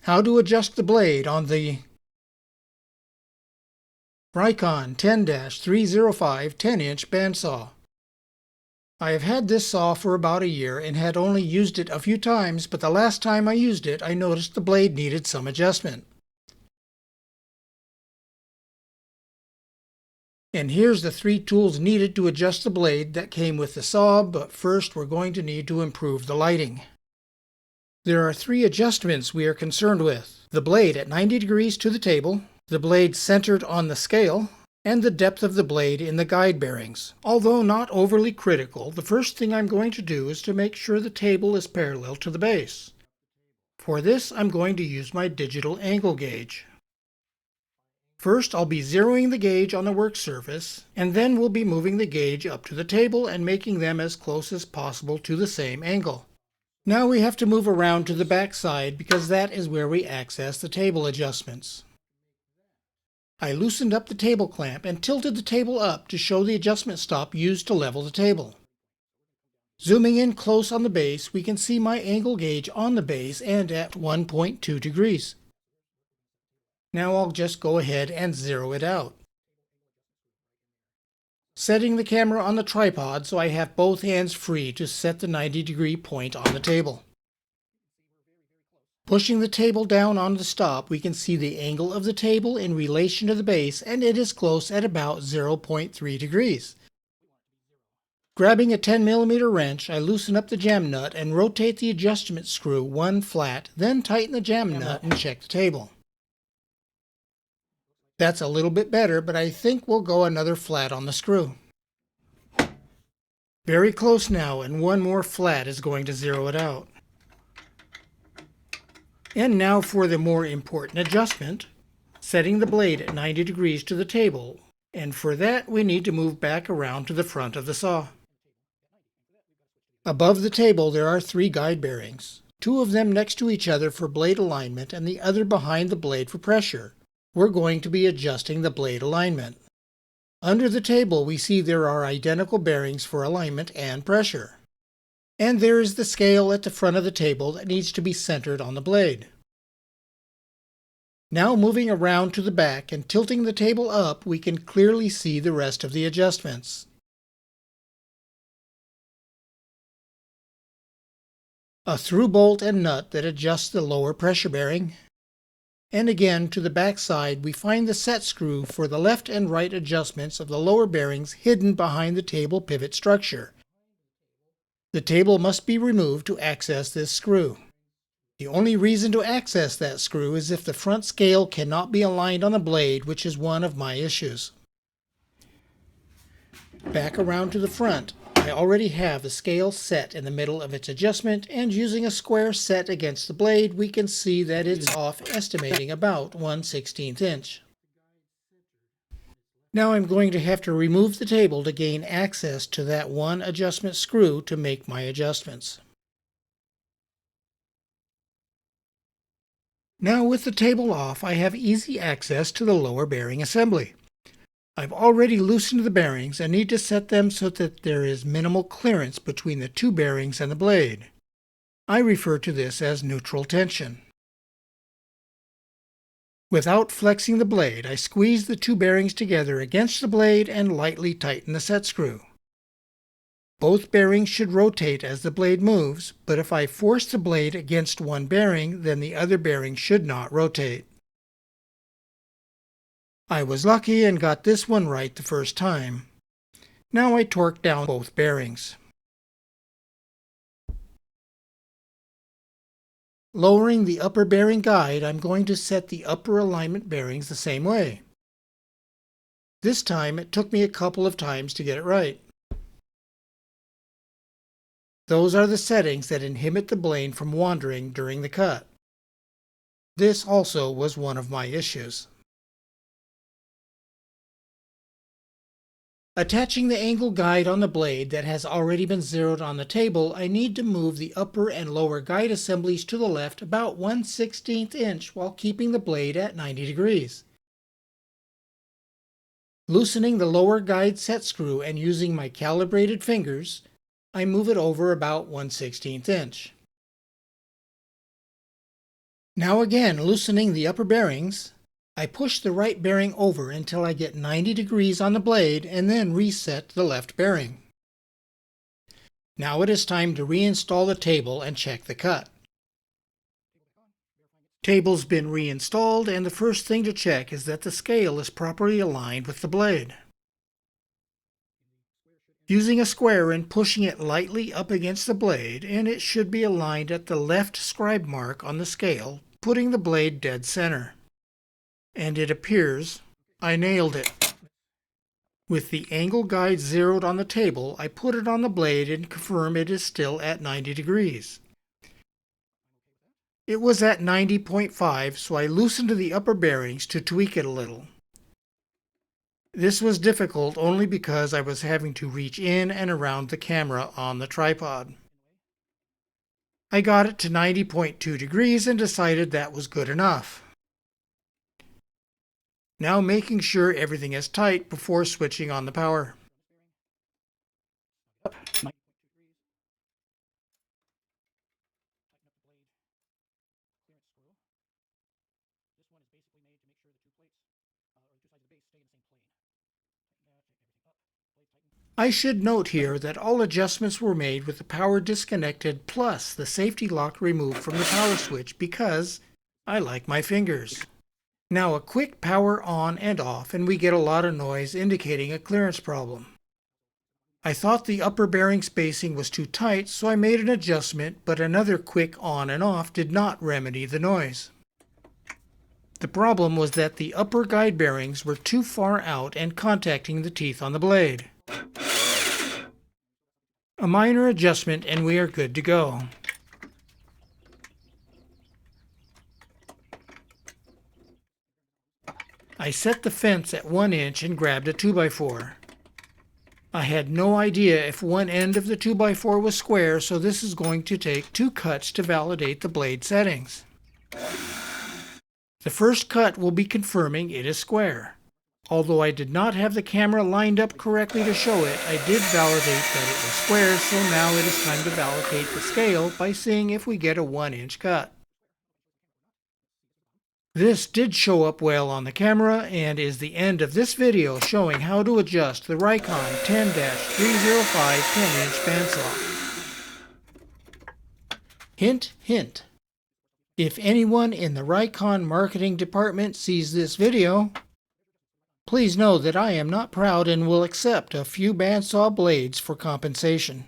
How to adjust the blade on the Rikon 10-305 10-inch bandsaw. I have had this saw for about a year and had only used it a few times, but the last time I used it I noticed the blade needed some adjustment. And here's the 3 tools needed to adjust the blade that came with the saw, but first we're going to need to improve the lighting. There are 3 adjustments we are concerned with: the blade at 90 degrees to the table, the blade centered on the scale, and the depth of the blade in the guide bearings. Although not overly critical, the first thing I'm going to do is to make sure the table is parallel to the base. For this, I'm going to use my digital angle gauge. First, I'll be zeroing the gauge on the work surface, and then we'll be moving the gauge up to the table and making them as close as possible to the same angle. Now we have to move around to the back side because that is where we access the table adjustments. I loosened up the table clamp and tilted the table up to show the adjustment stop used to level the table. Zooming in close on the base, we can see my angle gauge on the base and at 1.2 degrees. Now I'll just go ahead and zero it out. Setting the camera on the tripod so I have both hands free to set the 90-degree point on the table. Pushing the table down on the stop, we can see the angle of the table in relation to the base, and it is close at about 0.3 degrees. Grabbing a 10mm wrench, I loosen up the jam nut and rotate the adjustment screw 1 flat, then tighten the jam nut and check the table. That's a little bit better, but I think we'll go another flat on the screw. Very close now, and 1 more flat is going to zero it out. And now for the more important adjustment, setting the blade at 90 degrees to the table, and for that we need to move back around to the front of the saw. Above the table there are 3 guide bearings, 2 of them next to each other for blade alignment and the other behind the blade for pressure. We're going to be adjusting the blade alignment. Under the table we see there are identical bearings for alignment and pressure. And there is the scale at the front of the table that needs to be centered on the blade. Now moving around to the back and tilting the table up, we can clearly see the rest of the adjustments. A through bolt and nut that adjusts the lower pressure bearing. And again, to the back side, we find the set screw for the left and right adjustments of the lower bearings hidden behind the table pivot structure. The table must be removed to access this screw. The only reason to access that screw is if the front scale cannot be aligned on the blade, which is one of my issues. Back around to the front, I already have the scale set in the middle of its adjustment, and using a square set against the blade, we can see that it's off, estimating about 1/16 inch. Now I'm going to have to remove the table to gain access to that one adjustment screw to make my adjustments. Now with the table off, I have easy access to the lower bearing assembly. I've already loosened the bearings and need to set them so that there is minimal clearance between the 2 bearings and the blade. I refer to this as neutral tension. Without flexing the blade, I squeeze the 2 bearings together against the blade and lightly tighten the set screw. Both bearings should rotate as the blade moves, but if I force the blade against one bearing, then the other bearing should not rotate. I was lucky and got this one right the first time. Now I torque down both bearings. Lowering the upper bearing guide, I'm going to set the upper alignment bearings the same way. This time it took me a couple of times to get it right. Those are the settings that inhibit the blade from wandering during the cut. This also was one of my issues. Attaching the angle guide on the blade that has already been zeroed on the table, I need to move the upper and lower guide assemblies to the left about 1/16 inch while keeping the blade at 90 degrees. Loosening the lower guide set screw and using my calibrated fingers, I move it over about 1/16 inch. Now again, loosening the upper bearings, I push the right bearing over until I get 90 degrees on the blade and then reset the left bearing. Now it is time to reinstall the table and check the cut. Table's been reinstalled, and the first thing to check is that the scale is properly aligned with the blade. Using a square and pushing it lightly up against the blade, and it should be aligned at the left scribe mark on the scale, putting the blade dead center. And it appears I nailed it. With the angle guide zeroed on the table, I put it on the blade and confirm it is still at 90 degrees. It was at 90.5, so I loosened the upper bearings to tweak it a little. This was difficult only because I was having to reach in and around the camera on the tripod. I got it to 90.2 degrees and decided that was good enough. Now making sure everything is tight before switching on the power. I should note here that all adjustments were made with the power disconnected plus the safety lock removed from the power switch because I like my fingers. Now a quick power on and off and we get a lot of noise indicating a clearance problem. I thought the upper bearing spacing was too tight, so I made an adjustment, but another quick on and off did not remedy the noise. The problem was that the upper guide bearings were too far out and contacting the teeth on the blade. A minor adjustment and we are good to go. I set the fence at 1 inch and grabbed a 2x4. I had no idea if one end of the 2x4 was square, so this is going to take 2 cuts to validate the blade settings. The first cut will be confirming it is square. Although I did not have the camera lined up correctly to show it, I did validate that it was square, so now it is time to validate the scale by seeing if we get a 1-inch cut. This did show up well on the camera and is the end of this video showing how to adjust the Rikon 10-305 10-inch bandsaw. Hint, hint. If anyone in the Rikon marketing department sees this video, please know that I am not proud and will accept a few bandsaw blades for compensation.